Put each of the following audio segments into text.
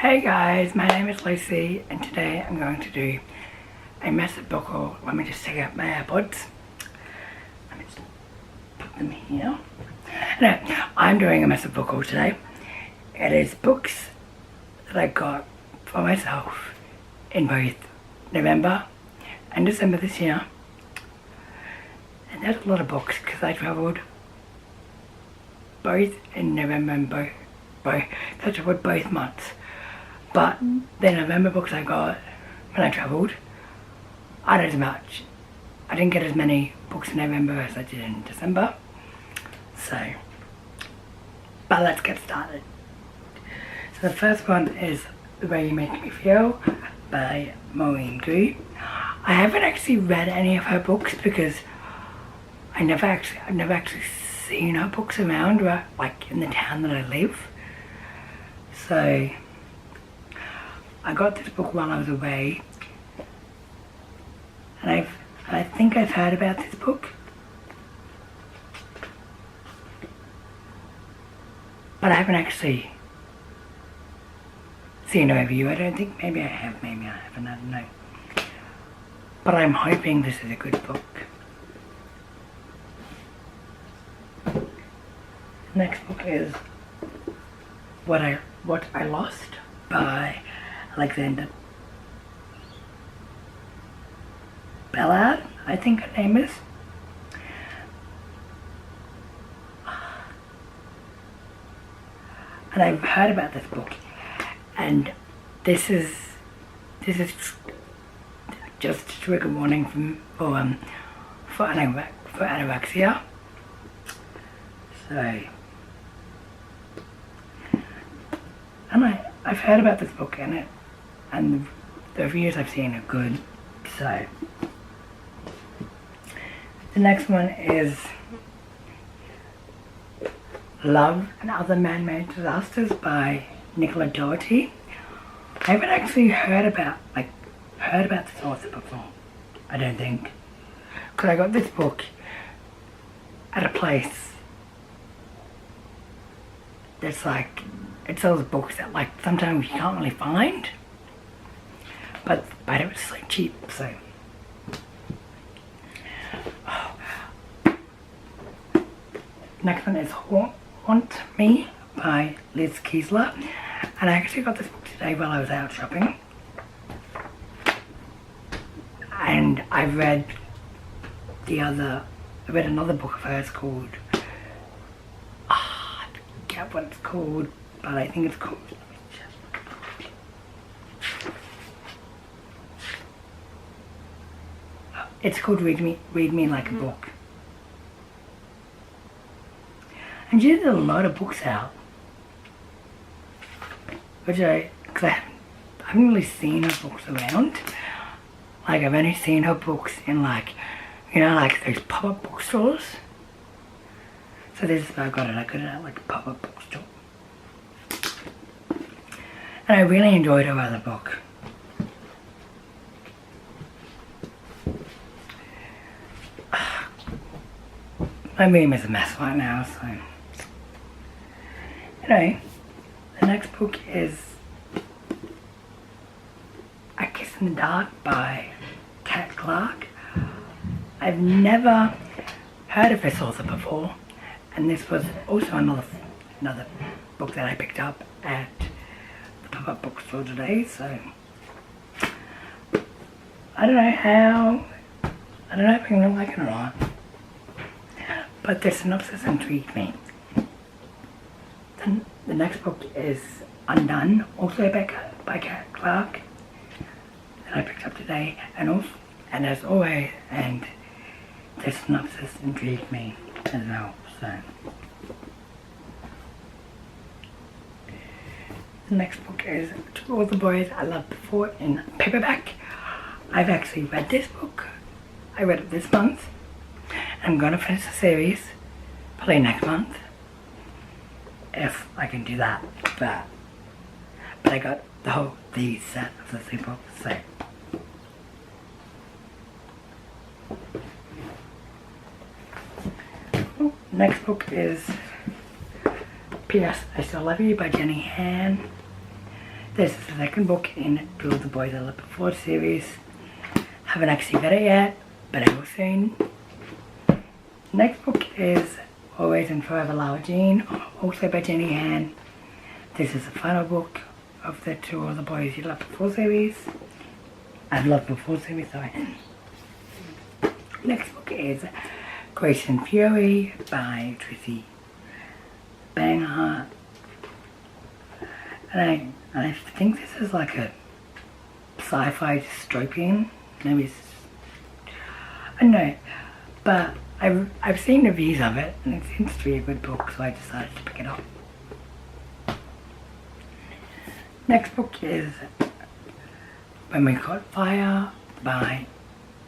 Hey guys, my name is Lucy and today I'm going to do a massive book haul. Let me just take out my AirPods. Let me just put them here. No, I'm doing a massive book haul today. It is books that I got for myself in both November and December this year. And that's a lot of books because I travelled both in November and I travelled both months. But the November books I got when I travelled aren't as much. I didn't get as many books in November as I did in December. So, but let's get started. So the first one is The Way You Make Me Feel by Maureen Gu. I haven't actually read any of her books because I've never actually seen her books around, right, like in the town that I live. So I got this book while I was away, and I think I've heard about this book, but I haven't actually seen a review. I don't think. Maybe I have, maybe I haven't, I don't know. But I'm hoping this is a good book. Next book is What I Lost by Alexander Ballard, I think her name is. And I've heard about this book, and this is just a trigger warning for anorexia. So, and I've heard about this book and the reviews I've seen are good. So, the next one is Love and Other Man-Made Disasters by Nicola Doherty. I haven't actually heard about this author before, I don't think, because I got this book at a place that's like, it sells books that like sometimes you can't really find, but it was so cheap. So next one is Haunt Me by Liz Kiesler, and I actually got this book today while I was out shopping, and I read another book of hers called, I forget what it's called, but I think it's called, Read Me Like a Book. And she did a lot of books out, because I haven't really seen her books around. Like, I've only seen her books in like those pop-up bookstores. So this is where I got it at like a pop-up bookstore. And I really enjoyed her other book. My room is a mess right now, so. Anyway, the next book is A Kiss in the Dark by Kat Clark. I've never heard of this author before, and this was also another book that I picked up at the pop-up bookstore today, so I don't know if I'm gonna like it or not, but the synopsis intrigued me. Then the next book is Undone, also by Kat Clark, that I picked up today, and as always, and the synopsis intrigued me as well. So the next book is To All the Boys I Loved Before in paperback. I've actually read this book. I read it this month. I'm gonna finish the series probably next month, if I can do that. But I got the set of the 3 books. So next book is P.S. I Still Love You by Jenny Han. This is the second book in Two of the Boys I Loved Before series. Haven't actually read it yet, but I will soon. Next book is Always and Forever Lara Jean, also by Jenny Han. This is the final book of the Two of the Boys You Loved Before series. I've loved before series, sorry. Next book is Grace and Fury by Tracy Banghart. And I think this is like a sci-fi dystopian. Maybe it's, I don't know, but I've seen reviews of it and it seems to be a good book, so I decided to pick it up. Next book is When We Caught Fire by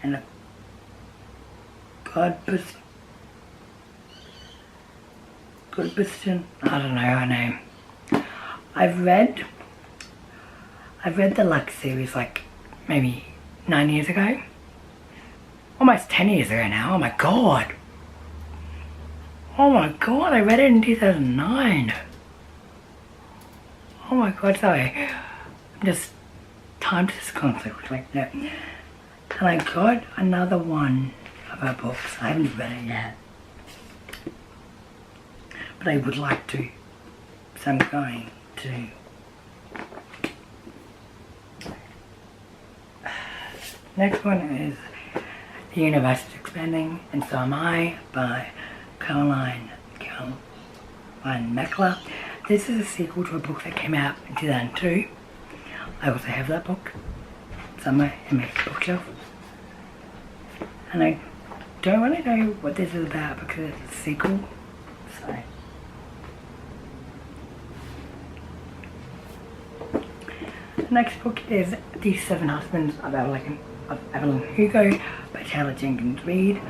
Anna Goodbuston. I don't know her name. I've read the Lux series like maybe 9 years ago. Almost 10 years ago now. Oh my god. Oh my god, I read it in 2009. Oh my god, sorry. I'm just time to this conflict like that. And I got another one of her books. I haven't read it yet. But I would like to. So I'm going to. Next one is The Universe is Expanding, and So Am I by Caroline Meckler. This is a sequel to a book that came out in 2002. I also have that book somewhere in my bookshelf. And I don't really know what this is about because it's a sequel. So the next book is The Seven Husbands of Evelyn Hugo by Taylor Jenkins Reid.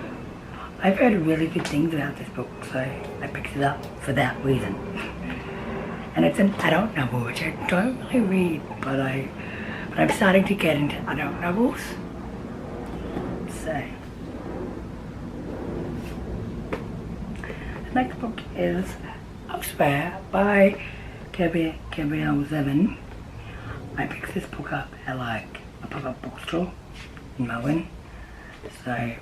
I've heard really good things about this book, so I picked it up for that reason. And it's an adult novel, which I don't really read, but I'm starting to get into adult novels. So the next book is Upswear by Gabrielle Zevin. I picked this book up at like a pop-up bookstore in Melbourne, so it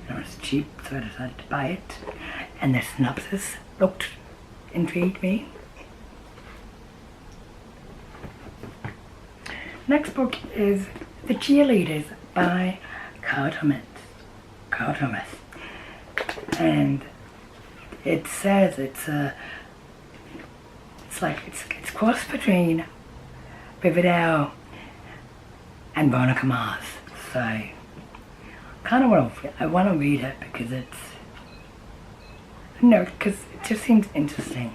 was cheap, so I decided to buy it, and the synopsis intrigued me. Next book is The Cheerleaders by Carl Thomas, and it says it's cross between Riverdale and Veronica Mars, so I want to read it because it just seems interesting.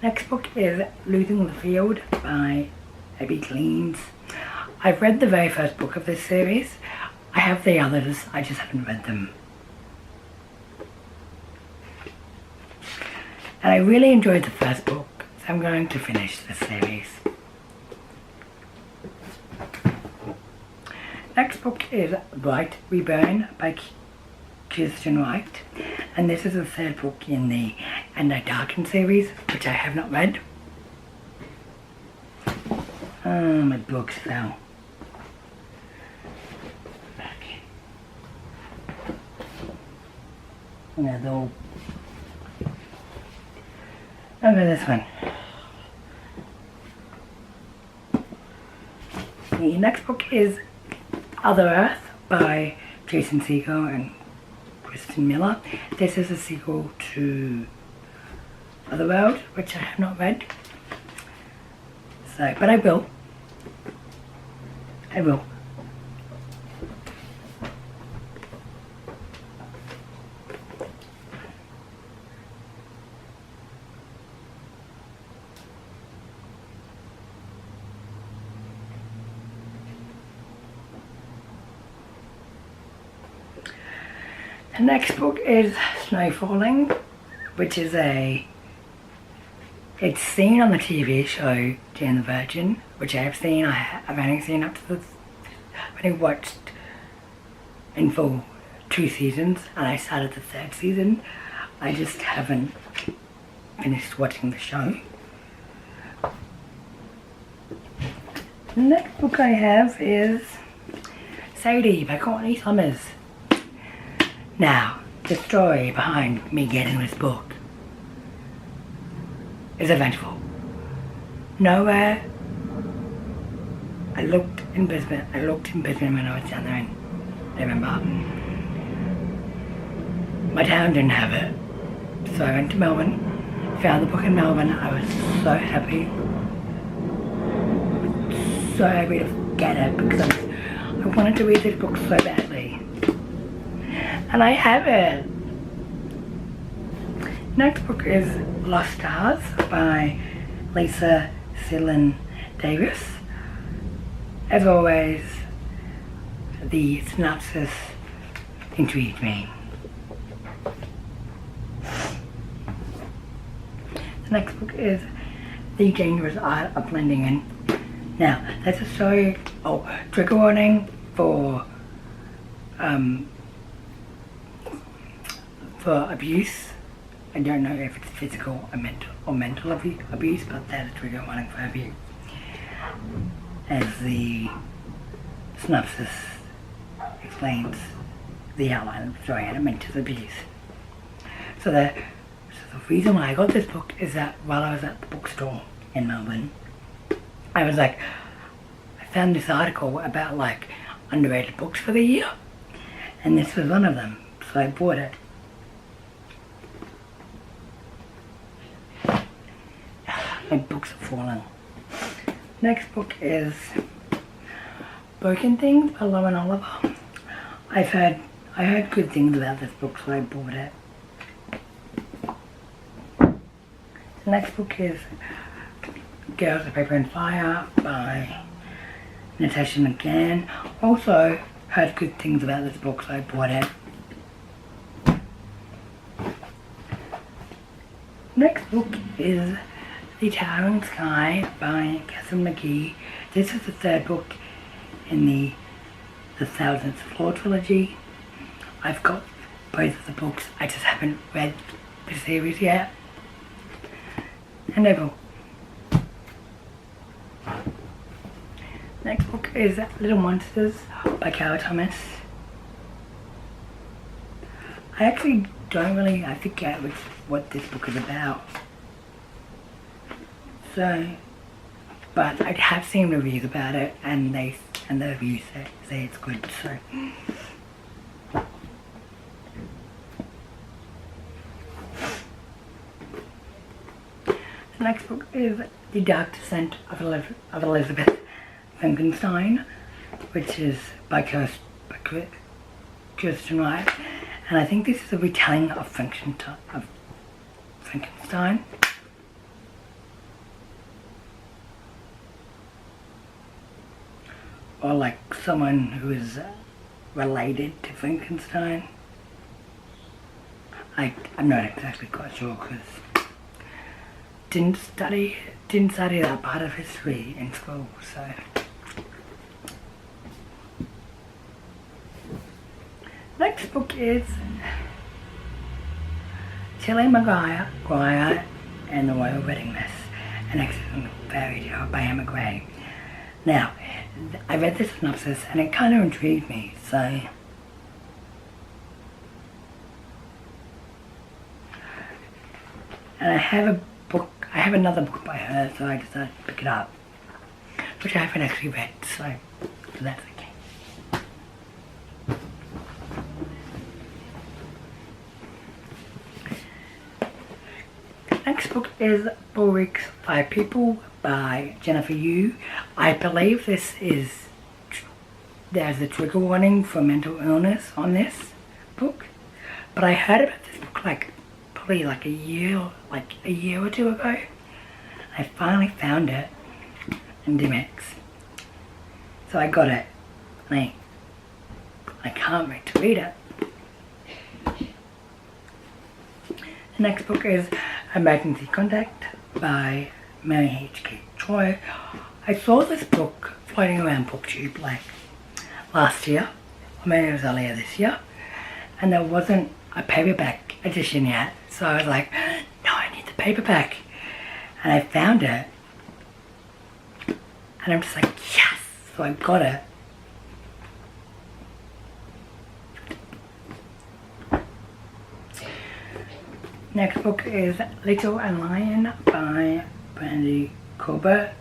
Next book is Losing the Field by Abby Cleans. I've read the very first book of this series. I have the others, I just haven't read them. And I really enjoyed the first book, so I'm going to finish the series. Next book is Write, We Burn by Kirsten Wright, and this is the third book in the And I Darken series, which I have not read. Oh, my books fell. Okay. Yeah, they'll... Look at this one. The next book is Other Earth by Jason Segel and Kristen Miller. This is a sequel to Otherworld, which I have not read. So, but I will. The next book is Snow Falling, which is it's seen on the TV show Jane the Virgin, which I have seen. I've only seen up to I've only watched in full 2 seasons, and I started the 3rd season. I just haven't finished watching the show. The next book I have is Sadie by Courtney Summers. Now, the story behind me getting this book is eventful. Nowhere. I looked in Brisbane when I was down there in November. My town didn't have it, so I went to Melbourne, found the book in Melbourne. I was so happy to get it because I wanted to read this book so badly. And I have it. Next book is Lost Stars by Lucysopinions. As always, the synopsis intrigued me. The next book is The Dangerous Art of Blending In. Now, that's a story, trigger warning for abuse. I don't know if it's physical or mental abuse, but that's a trigger warning for abuse. As the synopsis explains the outline of the story, and it mentions abuse. So the reason why I got this book is that while I was at the bookstore in Melbourne, I found this article about like underrated books for the year, and this was one of them, so I bought it. My books are falling. Next book is Broken Things by Lauren Oliver. I heard good things about this book, so I bought it. The next book is Girls of Paper and Fire by Natasha McGann. Also heard good things about this book, so I bought it. Next book is The Towering Sky by Catherine McGee. This is the third book in the Thousandth Floor trilogy. I've got both of the books, I just haven't read the series yet. And I will. Next book is Little Monsters by Cara Thomas. I actually I forget what this book is about. So, but I have seen reviews about it, and the reviews say it's good. So, the next book is The Dark Descent of Elizabeth Frankenstein, which is by Kirsten Wright, and I think this is a retelling of Frankenstein. Or like someone who is related to Frankenstein. I'm not exactly quite sure because didn't study that part of history in school, so. Next book is Tilly Maguire and the Royal Wedding Dress, an excellent fairy tale by Emma Gray. Now, I read the synopsis and it kind of intrigued me, so and I have another book by her, so I decided to pick it up, which I haven't actually read, so that's okay. Next book is Bullwick's 5 People by Jennifer Yu. I believe there's a trigger warning for mental illness on this book, but I heard about this book probably a year or two ago. I finally found it in DMX, so I got it. I can't wait to read it. The next book is Emergency Contact by Mary H.K. Troy. I saw this book floating around BookTube last year, or maybe it was earlier this year, and there wasn't a paperback edition yet, so I was like, no, I need the paperback, and I found it, and I'm just like, yes! So I got it. Next book is Little and Lion by Brandy Colbert.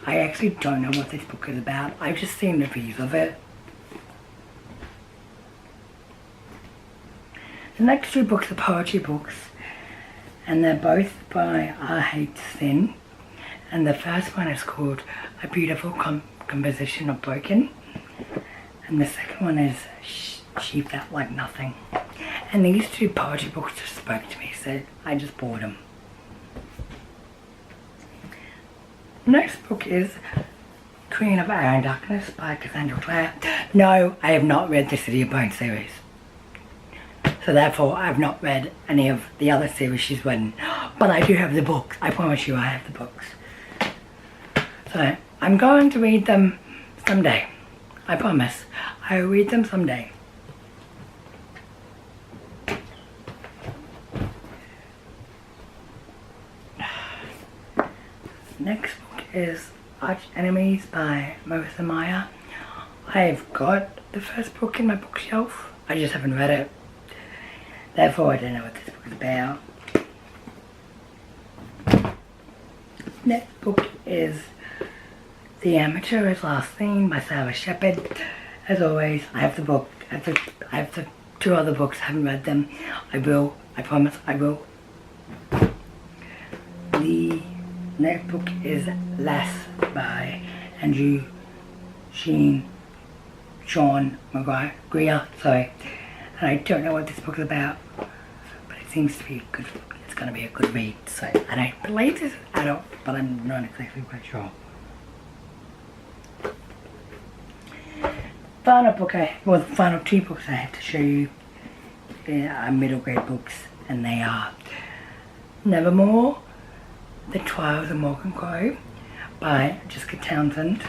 I actually don't know what this book is about. I've just seen reviews of it. The next two books are poetry books, and they're both by R.H. Sin. And the first one is called A Beautiful Composition of Broken, and the second one is She Felt Like Nothing. And these two poetry books just spoke to me, so I just bought them. Next book is Queen of Air and Darkness by Cassandra Clare. No, I have not read the City of Bones series. So therefore, I have not read any of the other series she's written. But I do have the books. I promise you I have the books. So, I'm going to read them someday. I promise. I will read them someday. Next book is Arch Enemies by Marissa Meyer. I've got the first book in my bookshelf. I just haven't read it. Therefore, I don't know what this book is about. Next book is The Amateur is Last Seen by Sarah Shepard. As always, I have the book. I have the two other books. I haven't read them. I will. I promise I will. The next book is Less by Andrew Sean McGreer. Sorry. And I don't know what this book is about, but it seems to be good. It's going to be a good read. So I don't believe this is adult, but I'm not exactly quite sure. The final two books I have to show you are middle grade books, and they are Nevermore, The Trials of Morgan Crow by Jessica Townsend,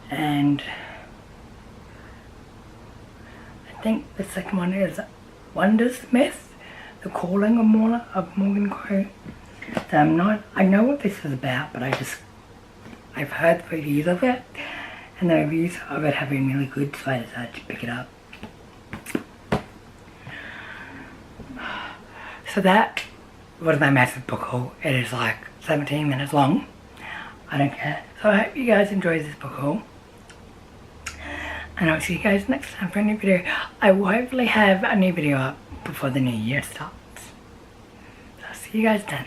and I think the second one is Wondersmith, The Calling of Morgan Crow. So I know what this is about, but I've heard reviews of it, and the reviews of it have been really good, so I decided to pick it up. So that was my massive book haul. It is like 17 minutes long. I don't care. So I hope you guys enjoyed this book haul. And I'll see you guys next time for a new video. I will hopefully have a new video up before the new year starts. So I'll see you guys then.